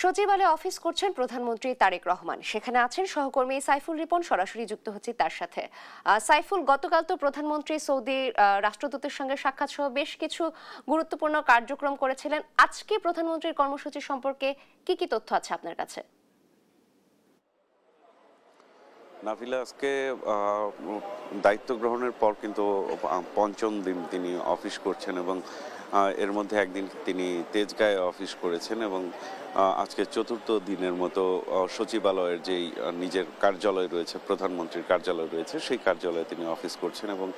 সচিবালয়ে অফিস করছেন প্রধানমন্ত্রী তারেক রহমান। সেখানে আছেন সহকর্মী সাইফুল রিপন। সরাসরি যুক্ত হচ্ছে তার সাথে। সাইফুল, গতকাল তো প্রধানমন্ত্রী সৌদি রাষ্ট্রদূতের সঙ্গে সাক্ষাৎ সহ বেশ কিছু গুরুত্বপূর্ণ কার্যক্রম করেছিলেন। আজকে প্রধানমন্ত্রীর কর্মসূচি সম্পর্কে কি কি তথ্য আছে আপনার কাছে? নাফিলা, আজকে দায়িত্ব গ্রহণের পর কিন্তু পঞ্চম দিন তিনি অফিস করছেন এবং এর মধ্যে একদিন তিনি তেজগাঁয়ে অফিস করেছেন এবং আজকে চতুর্থ দিনের মতো সচিবালয়ের যেই নিজের কার্যালয় রয়েছে, প্রধানমন্ত্রীর কার্যালয় রয়েছে, সেই কার্যালয়ে তিনি অফিস করছেন এবং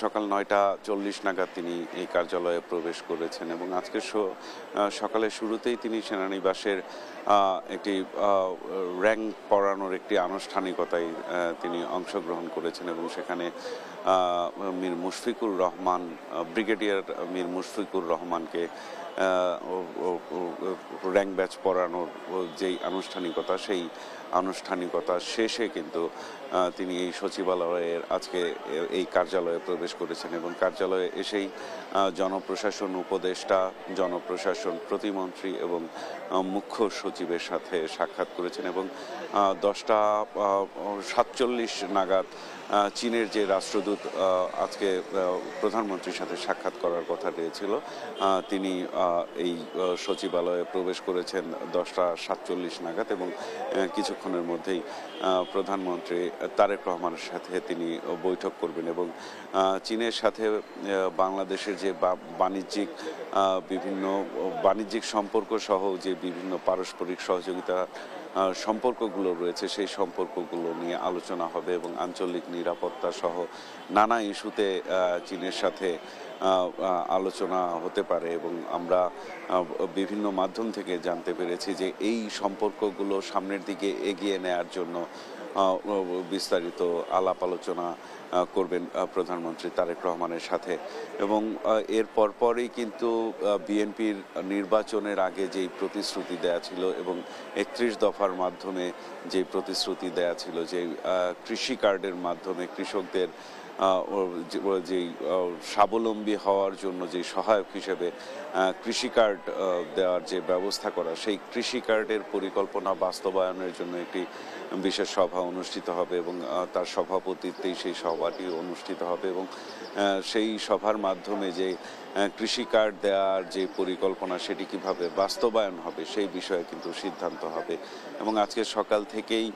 সকাল 9:40 নাগাদ তিনি এই কার্যালয়ে প্রবেশ করেছেন এবং আজকে সকালের শুরুতেই তিনি সেনানিবাসের একটি র্যাঙ্ক পড়ানোর একটি আনুষ্ঠানিকতায় তিনি অংশগ্রহণ করেছেন এবং সেখানে মীর মুশফিকুর রহমান, ব্রিগেডিয়ার মীর মুশফিকুর রহমানকে র্যাঙ্ক ব্যাচ পড়ানোর যেই আনুষ্ঠানিকতা, সেই আনুষ্ঠানিকতা শেষে কিন্তু তিনি এই সচিবালয়ের আজকে এই কার্যালয়ে প্রবেশ করেছেন এবং কার্যালয়ে এসেই জনপ্রশাসন উপদেষ্টা, জনপ্রশাসন প্রতিমন্ত্রী এবং মুখ্য সচিবের সাথে সাক্ষাৎ করেছেন এবং 10:47 নাগাদ চীনের যে রাষ্ট্রদূত আজকে প্রধানমন্ত্রীর সাথে সাক্ষাৎ করার কথা রয়েছিল, তিনি এই সচিবালয়ে প্রবেশ করেছেন 10:47 নাগাদ এবং কিছুক্ষণের মধ্যেই প্রধানমন্ত্রী তারেক রহমানের সাথে তিনি বৈঠক করবেন এবং চীনের সাথে বাংলাদেশের যে বিভিন্ন বাণিজ্যিক সম্পর্ক সহ যে বিভিন্ন পারস্পরিক সহযোগিতা সম্পর্কগুলো রয়েছে, সেই সম্পর্কগুলো নিয়ে আলোচনা হবে এবং আঞ্চলিক নিরাপত্তা সহ নানা ইস্যুতে চীনের সাথে আলোচনা হতে পারে এবং আমরা বিভিন্ন মাধ্যম থেকে জানতে পেরেছি যে এই সম্পর্কগুলো সামনের দিকে এগিয়ে নেয়ার জন্য বিস্তারিত আলাপ আলোচনা করবেন প্রধানমন্ত্রী তারেক রহমানের সাথে এবং এর পরপরই কিন্তু বিএনপির নির্বাচনের আগে যেই প্রতিশ্রুতি দেয়া ছিল এবং 31 দফার মাধ্যমে যে প্রতিশ্রুতি দেয়া ছিল, যে কৃষি কার্ডের মাধ্যমে কৃষকদের যেই স্বাবলম্বী হওয়ার জন্য যে সহায়ক হিসেবে কৃষি কার্ড দেওয়ার যে ব্যবস্থা করা, সেই কৃষি কার্ডের পরিকল্পনা বাস্তবায়নের জন্য একটি বিশেষ সভা অনুষ্ঠিত হবে এবং তার সভাপতিত্বেই সেই সভাটি অনুষ্ঠিত হবে এবং সেই সভার মাধ্যমে যে কৃষি কার্ড দেওয়ার যে পরিকল্পনা, সেটি কিভাবে বাস্তবায়ন হবে সেই বিষয়ে কিন্তু সিদ্ধান্ত হবে এবং আজকে সকাল থেকেই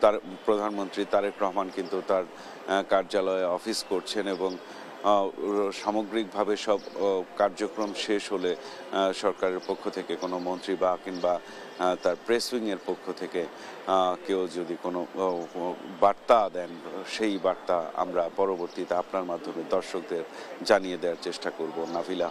তার প্রধানমন্ত্রী তারেক রহমান কিন্তু তার কার্যালয়ে অফিস করছেন এবং সামগ্রিকভাবে সব কার্যক্রম শেষ হলে সরকারের পক্ষ থেকে কোনো মন্ত্রী বা কিংবা তার প্রেস উইংয়ের পক্ষ থেকে কেউ যদি কোনো বার্তা দেন, সেই বার্তা আমরা পরবর্তীতে আপনার মাধ্যমে দর্শকদের জানিয়ে দেওয়ার চেষ্টা করব। নাভিলা।